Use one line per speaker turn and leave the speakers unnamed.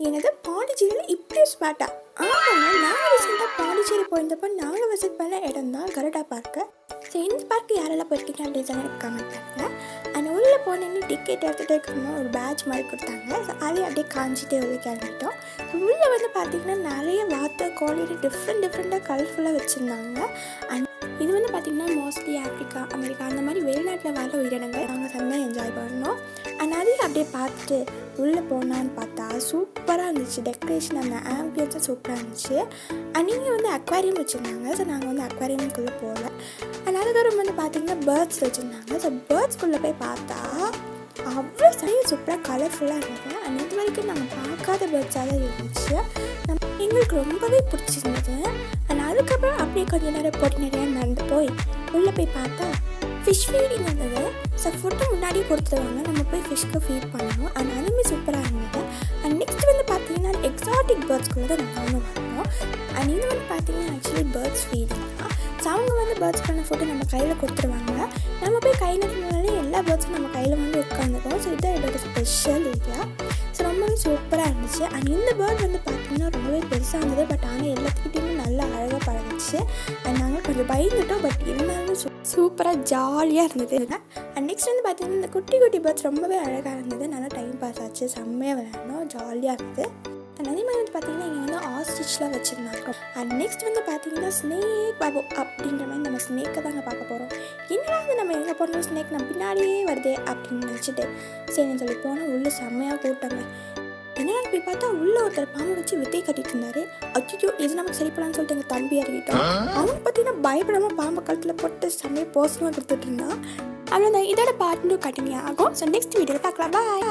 எனது பாண்டிச்சேரியில் இப்படி ஸ்பாட்டா? ஆமாங்க, நாங்கள் ரீசெண்டாக பாண்டிச்சேரி போயிருந்தப்போ நாங்கள் விசிட் பண்ண இடம் தான் கருடா பார்க்கு. ஸோ இந்த பார்க்கு யாரெல்லாம் போயிருக்கீங்க அப்படின்னு சொல்லி எனக்கு கமெண்ட் பண்ணுங்கள். அண்ட் உள்ளே போனோன்னே டிக்கெட் எடுத்துகிட்டு இருக்கணும் ஒரு பேட்ச் மாதிரி கொடுத்தாங்க. ஸோ அதே அப்படியே காஞ்சிட்டே உள்ள கிளம்பிட்டோம். ஸோ உள்ளே வந்து பார்த்திங்கன்னா நிறைய வாட்டர் குவாலிட்டி டிஃப்ரெண்ட்டாக கலர்ஃபுல்லாக வச்சுருந்தாங்க. அண்ட் இது வந்து பார்த்திங்கன்னா மோஸ்ட்லி ஆஃப்ரிக்கா, அமெரிக்கா அந்த மாதிரி வெளிநாட்டில் வர உயிரினங்கள் நாங்கள் செம்மையாக என்ஜாய் பண்ணோம். அண்ட் அதையும் அப்படியே பார்த்துட்டு உள்ளே போனான்னு பார்த்தா சூப்பராக இருந்துச்சு. டெக்கரேஷன் அந்த ஆம்பியன்ஸும் சூப்பராக இருந்துச்சு. அண்ட் நீங்கள் வந்து அக்வாரியம் வச்சுருந்தாங்க. ஸோ நாங்கள் வந்து அக்வாரியமுக்குள்ளே போகல. அண்ட் அதுக்கப்புறம் வந்து பார்த்திங்கன்னா பேர்ட்ஸ் வச்சுருந்தாங்க. ஸோ பேர்ட்ஸ்குள்ளே போய் பார்த்தா அவ்வளோ சூப்பராக கலர்ஃபுல்லாக இருந்தது. அண்ட் இது வரைக்கும் நாங்கள் பார்க்காத பேர்ட்ஸாக தான் இருந்துச்சு. எங்களுக்கு ரொம்பவே பிடிச்சிருந்தது. அண்ட் அதுக்கப்புறம் அப்படியே கொஞ்சம் நேரம் போட்டு நிறையா நடந்து போய் உள்ளே போய் பார்த்தா ஃபிஷ் ஃபீடிங் இருந்தது. ஸோ ஃபுட்டு முன்னாடியே கொடுத்துருவாங்க, நம்ம போய் ஃபிஷ்க்கு ஃபீட் பண்ணணும். அண்ட் அதுவுமே சூப்பராக இருந்தது. அண்ட் நெக்ஸ்ட் வந்து பார்த்திங்கன்னா எக்ஸாட்டிக் பேர்ட்ஸ்குள்ளே தான் நாங்கள் வந்து வந்தோம். அண்ட் இது வந்து பார்த்திங்கன்னா ஆக்சுவலி பேர்ட்ஸ் ஃபீடிங் தான். ஸோ அவங்க வந்து பேர்ட்ஸ் பண்ண ஃபுட்டு நம்ம கையில் கொடுத்துருவாங்க. நம்ம போய் கை நட்டுனாலே எல்லா பேர்ட்ஸும் நம்ம கையில் வந்து உட்காந்துருக்கோம். ஸோ இதுதான் இதோட ஸ்பெஷல் ஏரியா. ஸோ ரொம்பவே சூப்பராக இருந்துச்சு. அண்ட் இந்த பேர்ட் வந்து பார்த்திங்கன்னா ரொம்பவே பெருசாக இருந்தது. பட் ஆனால் எல்லாத்துக்கிட்டையுமே நல்லா அழகாக பழகிச்சு. அண்ட் நாங்கள் கொஞ்சம் பயந்துட்டோம். பட் இருந்தாலும் சூப்பராக ஜாலியாக இருந்தது. அண்ட் நெக்ஸ்ட் வந்து பார்த்திங்கன்னா இந்த குட்டி பேர்ட்ஸ் ரொம்பவே அழகாக இருந்தது. நல்லா டைம் பாஸ் ஆச்சு, செம்மையாக விளையாடணும், ஜாலியாக இருந்தது. அண்ட் அதே மாதிரி வந்து பார்த்திங்கன்னா இங்கே வந்து ஆஸ்ட்ரிச்லாம் வச்சுருந்தாங்க. அண்ட் நெக்ஸ்ட் வந்து பார்த்திங்கன்னா ஸ்னேக் பாபு அப்படின்ற மாதிரி நம்ம ஸ்னேக்கை தாங்க பார்க்க போகிறோம். என்னடா வந்து நம்ம எங்கே போகிறோம் ஸ்னேக் நம்ம பின்னாடியே வருதே அப்படின்னு நினச்சிட்டு சரின்னு சொல்லி போனால் உள்ளே செம்மையாக கூட்டங்க. என்னென்னா போய் பார்த்தா உள்ளே ஒருத்தர் பாம்பு வச்சு வித்தை கட்டிட்டு இருந்தாரு. அச்சோ இது நமக்கு சரி பண்ணலான்னு சொல்லிட்டு எங்கள் தம்பி இறங்கிட்டோம். அவனுக்கு பார்த்தீங்கன்னா பயப்படாமல் பாம்பு கழுத்தில் போட்டு செம்மையாக போஸ்டமாக கொடுத்துட்டு இருந்தான். அவ்வளோதான், இதோட பார்ட் 2 கண்டினியூ ஆகும். ஸோ நெக்ஸ்ட் வீடியோவில் பார்க்கலாம். பாய்.